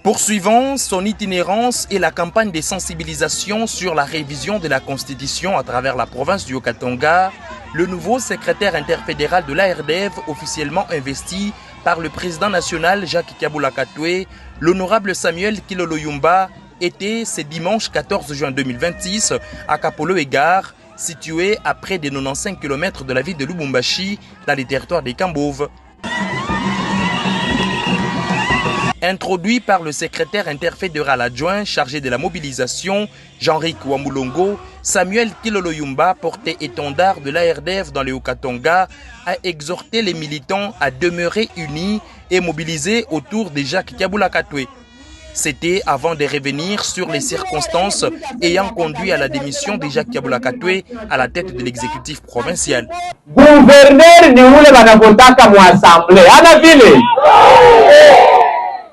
Poursuivant son itinérance et la campagne de sensibilisation sur la révision de la Constitution à travers la province du Haut-Katanga, le nouveau secrétaire interfédéral de l'ARDEV, officiellement investi par le président national Jacques Kabula Katwe, l'honorable Samuel Kilolo-Yumba, était ce dimanche 14 juin 2026 à Kapolo-Égard, situé à près de 95 km de la ville de Lubumbashi, dans les territoires des Kambouves. Introduit par le secrétaire interfédéral adjoint chargé de la mobilisation, Jean-Ric Wamulongo, Samuel Kilolo-Yumba, porte-étendard de l'ARDEV dans le Haut-Katanga, a exhorté les militants à demeurer unis et mobilisés autour de Jacques Kabula Katwe. C'était avant de revenir sur les circonstances ayant conduit à la démission de Jacques Kabula Katwe à la tête de l'exécutif provincial. Gouverneur ni ule wanavotaka mu assemblée. Ana vile.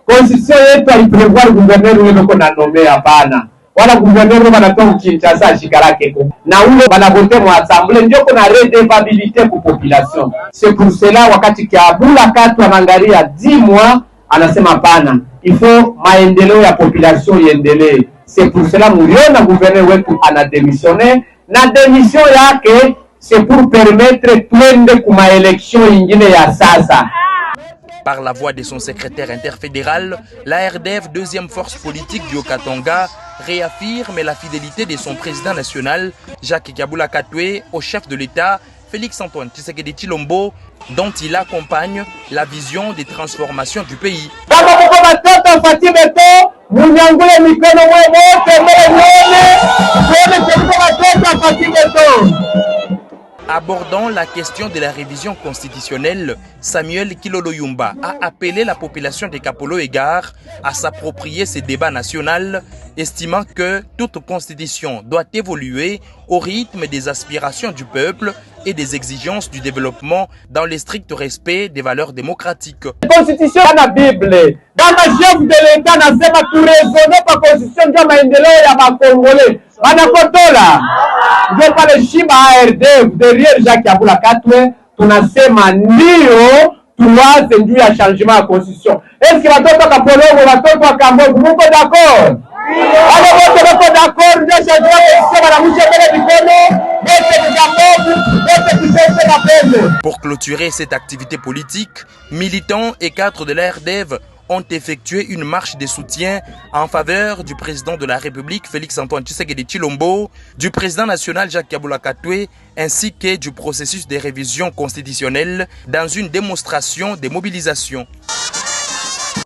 Constitution yetu aliprevoir gouverneur ule beko na nome hapana. Wala gouverneur wanatoka Kinshasa ashikarake ko. Na ule wanavote mu assemblée ndio kuna redevabilité pour population. C'est pour cela wakati Kabula Katwe anaangalia 10 mois anasema hapana. Il faut maendeleo ya population iendelee. C'est pour cela muliona gouverneur wetu ana démissionné. Na démission yake c'est pour permettre twende kuma élection ingine ya sasa. Par la voix de son secrétaire interfédéral, l'ARDEV, deuxième force politique du Haut-Katanga, réaffirme la fidélité de son président national, Jacques Kabula Katwe, au chef de l'État, Félix-Antoine Tshisekedi Tshilombo, dont il accompagne la vision des transformations du pays. Abordant la question de la révision constitutionnelle, Samuel Kilolo-Yumba a appelé la population de Kapolo-Égard à s'approprier ces débats nationaux, estimant que toute constitution doit évoluer au rythme des aspirations du peuple et des exigences du développement dans le strict respect des valeurs démocratiques. La constitution est la Bible. Dans le chef de l'État, n'a pas tout raisonner par la constitution de Maendeleo et à Congolais. Manakotola. Je parle de Shima ARD derrière Jacques Kabula Katwe. Tunasema ndio tuanze njuu ya changement ya constitution. Est-ce que watoto Kapolongo, watoto wa Kambogo, muko d'accord? Wale wote wako d'accord ndio changement ya constitution wanamusha mbele mikono. Pour clôturer cette activité politique, militants et cadres de l'ARDEV ont effectué une marche de soutien en faveur du président de la République Félix-Antoine Tshisekedi Tshilombo, du président national Jacques Kabula Katwe ainsi que du processus de révision constitutionnelle dans une démonstration de mobilisation.